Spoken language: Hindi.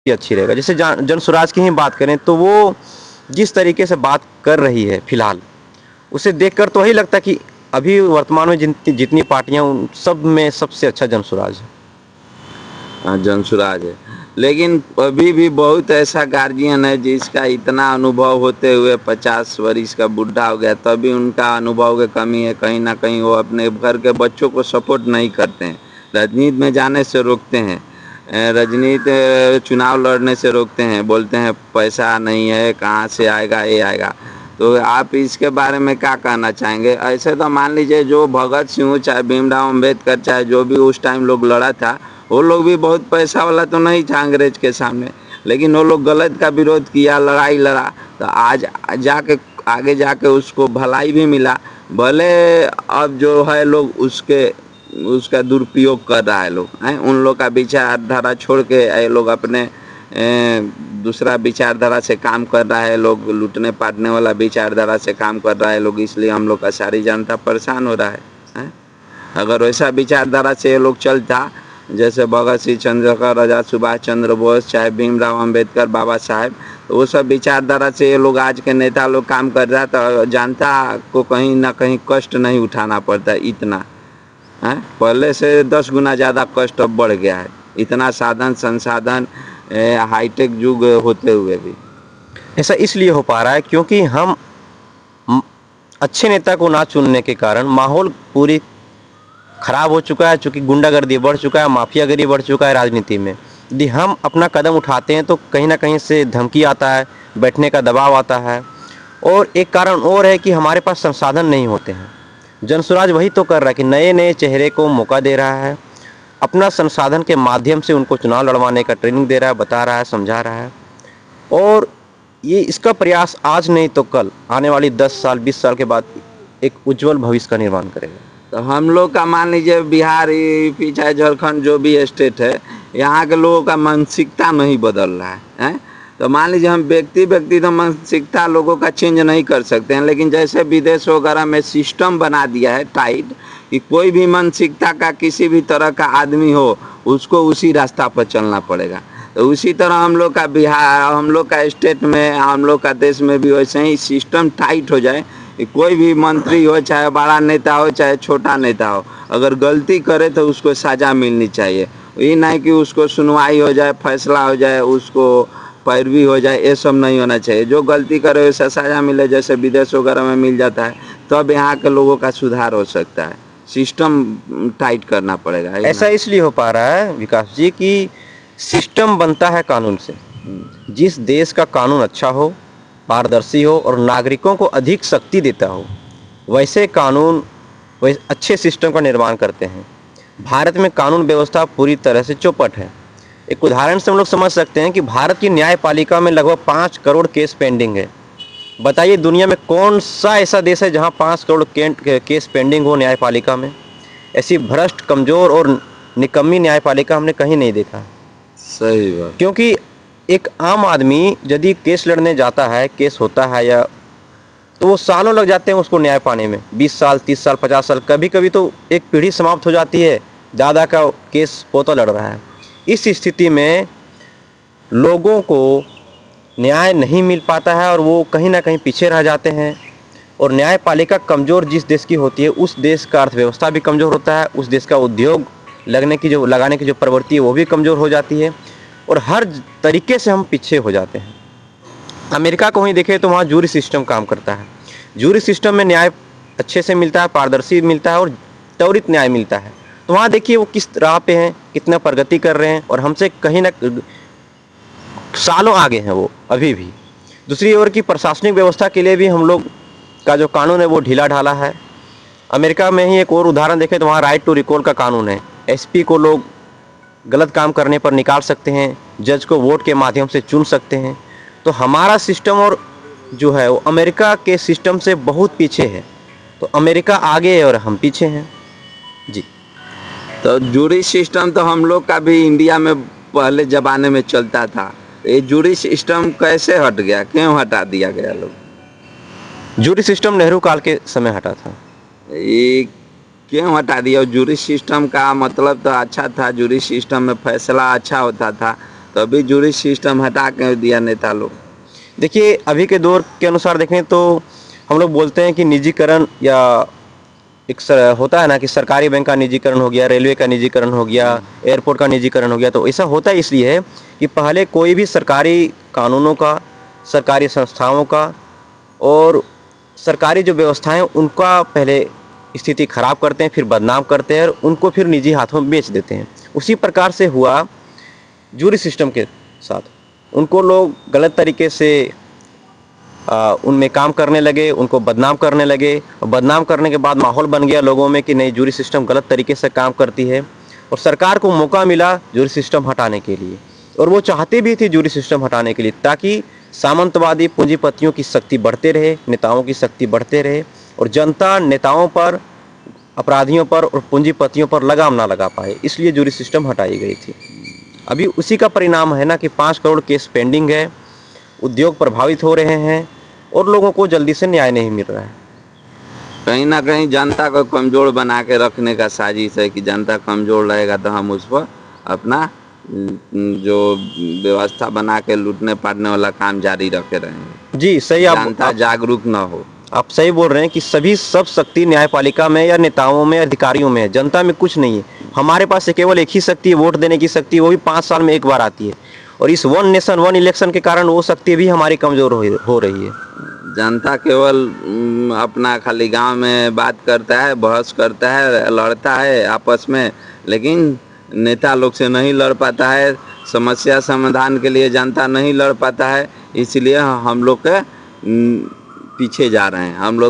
ही अच्छी रहेगा। जैसे जन स्वराज की ही बात करें तो वो जिस तरीके से बात कर रही है फिलहाल, उसे देखकर तो वही लगता है कि अभी वर्तमान में जितनी जितनी पार्टियां उन सब में सबसे अच्छा जन स्वराज है। हाँ, जनसुराज है। लेकिन अभी भी बहुत ऐसा गार्जियन है जिसका इतना अनुभव होते हुए 50 वर्ष का बुढ़ा हो गया, तभी उनका अनुभव की कमी है। कहीं ना कहीं वो अपने घर के बच्चों को सपोर्ट नहीं करते हैं, राजनीति में जाने से रोकते हैं, राजनीति चुनाव लड़ने से रोकते हैं, बोलते हैं पैसा नहीं है, कहाँ से आएगा, ये आएगा। तो आप इसके बारे में क्या कहना चाहेंगे? ऐसे तो मान लीजिए जो भगत सिंह चाहे भीमराव अम्बेडकर चाहे जो भी उस टाइम लोग लड़ा था, वो लोग भी बहुत पैसा वाला तो नहीं था अंग्रेज के सामने, लेकिन वो लोग गलत का विरोध किया, लड़ाई लड़ा, तो आज जाके आगे जाके उसको भलाई भी मिला। भले अब जो है लोग उसका दुरुपयोग कर रहा है, लोग हैं उन लोग का विचारधारा छोड़ के ये लोग अपने दूसरा विचारधारा से काम कर रहा है, लोग लूटने पाटने वाला विचारधारा से काम कर रहा है लोग, इसलिए हम लोग का सारी जनता परेशान हो रहा है। अगर वैसा विचारधारा से ये लोग चलता, जैसे भगत सिंह, चंद्रशेखर आजाद, सुभाष चंद्र बोस, चाहे भीमराव अम्बेडकर, बाबा साहेब, तो वो सब विचारधारा से ये लोग आज के नेता लोग काम कर रहा, तो जनता को कहीं ना कहीं कष्ट नहीं उठाना पड़ता इतना है। पहले से 10 गुना ज़्यादा कष्ट अब बढ़ गया है, इतना साधन संसाधन हाईटेक युग होते हुए भी। ऐसा इसलिए हो पा रहा है क्योंकि हम अच्छे नेता को ना चुनने के कारण माहौल पूरी खराब हो चुका है, चूँकि गुंडागर्दी बढ़ चुका है, माफियागिरी बढ़ चुका है राजनीति में। यदि हम अपना कदम उठाते हैं तो कहीं ना कहीं से धमकी आता है, बैठने का दबाव आता है, और एक कारण और है कि हमारे पास संसाधन नहीं होते हैं। जनसुराज वही तो कर रहा है कि नए नए चेहरे को मौका दे रहा है, अपना संसाधन के माध्यम से उनको चुनाव लड़वाने का ट्रेनिंग दे रहा है, बता रहा है, समझा रहा है। और ये इसका प्रयास आज नहीं तो कल, आने वाली 10 साल 20 साल के बाद एक उज्जवल भविष्य का निर्माण करेगा। तो हम लोग का मान लीजिए बिहार, यूपी चाहे झारखंड जो भी स्टेट है, यहाँ के लोगों का मानसिकता नहीं बदल रहा है। तो मान लीजिए हम व्यक्ति तो मानसिकता लोगों का चेंज नहीं कर सकते हैं, लेकिन जैसे विदेश वगैरह में सिस्टम बना दिया है टाइट, कि कोई भी मानसिकता का किसी भी तरह का आदमी हो उसको उसी रास्ता पर चलना पड़ेगा। तो उसी तरह हम लोग का बिहार, हम लोग का स्टेट में, हम लोग का देश में भी वैसे ही सिस्टम टाइट हो जाए, कोई भी मंत्री हो, चाहे बड़ा नेता हो चाहे छोटा नेता हो, अगर गलती करे तो उसको सज़ा मिलनी चाहिए। ये नहीं कि उसको सुनवाई हो जाए, फैसला हो जाए, उसको पैरवी हो जाए, ये सब नहीं होना चाहिए। जो गलती करे वैसे सज़ा मिले, जैसे विदेश वगैरह में मिल जाता है, तब यहाँ के लोगों का सुधार हो सकता है। सिस्टम टाइट करना पड़ेगा। ऐसा इसलिए हो पा रहा है विकास जी कि सिस्टम बनता है कानून से। जिस देश का कानून अच्छा हो, पारदर्शी हो और नागरिकों को अधिक शक्ति देता हो, वैसे कानून, वैसे अच्छे सिस्टम का निर्माण करते हैं। भारत में कानून व्यवस्था पूरी तरह से चौपट है। एक उदाहरण से हम लोग समझ सकते हैं कि भारत की न्यायपालिका में लगभग 5 करोड़ केस पेंडिंग है। बताइए दुनिया में कौन सा ऐसा देश है जहां 5 करोड़ केस पेंडिंग हो न्यायपालिका में? ऐसी भ्रष्ट, कमज़ोर और निकम्मी न्यायपालिका हमने कहीं नहीं देखा। सही बात। क्योंकि एक आम आदमी यदि केस लड़ने जाता है, केस होता है या, तो वो सालों लग जाते हैं उसको न्याय पाने में, 20 साल 30 साल 50 साल, कभी कभी तो एक पीढ़ी समाप्त हो जाती है। दादा का केस पोता लड़ रहा है। इस स्थिति में लोगों को न्याय नहीं मिल पाता है और वो कहीं ना कहीं पीछे रह जाते हैं। और न्यायपालिका कमज़ोर जिस देश की होती है, उस देश का अर्थव्यवस्था भी कमज़ोर होता है, उस देश का उद्योग लगाने की जो प्रवृत्ति है वो भी कमज़ोर हो जाती है, और हर तरीके से हम पीछे हो जाते हैं। अमेरिका को ही देखें तो वहाँ जूरी सिस्टम काम करता है। जूरी सिस्टम में न्याय अच्छे से मिलता है, पारदर्शी मिलता है और त्वरित न्याय मिलता है। तो वहाँ देखिए वो किस राह पे हैं, कितना प्रगति कर रहे हैं, और हमसे कहीं ना सालों आगे हैं वो अभी भी। दूसरी ओर की प्रशासनिक व्यवस्था के लिए भी हम लोग का जो कानून है वो ढीला ढाला है। अमेरिका में ही एक और उदाहरण देखें तो वहाँ राइट टू रिकॉल का कानून है। एसपी को लोग गलत काम करने पर निकाल सकते हैं, जज को वोट के माध्यम से चुन सकते हैं। तो हमारा सिस्टम और जो है वो अमेरिका के सिस्टम से बहुत पीछे है। तो अमेरिका आगे है और हम पीछे हैं जी। तो जूरी सिस्टम तो हम लोग का भी इंडिया में पहले ज़माने में चलता था। ये जूरी सिस्टम कैसे हट गया, क्यों हटा दिया गया लोग? जूरी सिस्टम नेहरू काल के समय हटा था। ये क्यों हटा दिया? जूरी सिस्टम का मतलब तो अच्छा था, जूरी सिस्टम में फैसला अच्छा होता था, तभी जूरी सिस्टम हटा के दिया नेता लोग। देखिए अभी के दौर के अनुसार देखें तो हम लोग बोलते हैं कि निजीकरण या होता है ना कि सरकारी बैंक का निजीकरण हो गया, रेलवे का निजीकरण हो गया, एयरपोर्ट का निजीकरण हो गया। तो ऐसा होता इसलिए है कि पहले कोई भी सरकारी कानूनों का, सरकारी संस्थाओं का और सरकारी जो व्यवस्थाएं उनका पहले स्थिति खराब करते हैं, फिर बदनाम करते हैं और उनको फिर निजी हाथों में बेच देते हैं। उसी प्रकार से हुआ जूरी सिस्टम के साथ। उनको लोग गलत तरीके से उनमें काम करने लगे, उनको बदनाम करने लगे और बदनाम करने के बाद माहौल बन गया लोगों में कि नहीं, जूरी सिस्टम गलत तरीके से काम करती है। और सरकार को मौका मिला जूरी सिस्टम हटाने के लिए, और वो चाहते भी थे जूरी सिस्टम हटाने के लिए ताकि सामंतवादी पूंजीपतियों की शक्ति बढ़ते रहे, नेताओं की शक्ति बढ़ते रहे और जनता नेताओं पर, अपराधियों पर और पूंजीपतियों पर लगाम ना लगा पाए। इसलिए जूरी सिस्टम हटाई गई थी। अभी उसी का परिणाम है ना कि 5 करोड़ केस पेंडिंग है, उद्योग प्रभावित हो रहे हैं और लोगों को जल्दी से न्याय नहीं मिल रहा है। कहीं ना कहीं जनता को कमज़ोर बना के रखने का साजिश है कि जनता कमज़ोर रहेगा तो हम उस पर अपना जो व्यवस्था बना के लूटने पाटने वाला काम जारी रखे रहेंगे। जी सही, जनता जागरूक ना हो। आप सही बोल रहे हैं कि सब शक्ति न्यायपालिका में या नेताओं में, अधिकारियों में है, जनता में कुछ नहीं है। हमारे पास से केवल एक ही शक्ति है, वोट देने की शक्ति, वो भी 5 साल में एक बार आती है। और इस वन नेशन वन इलेक्शन के कारण वो शक्ति भी हमारी कमज़ोर हो रही है। जनता केवल अपना खाली गांव में बात करता है, बहस करता है, लड़ता है आपस में, लेकिन नेता लोग से नहीं लड़ पाता है। समस्या समाधान के लिए जनता नहीं लड़ पाता है, इसलिए हम लोग के पीछे जा रहे हैं। हम लोग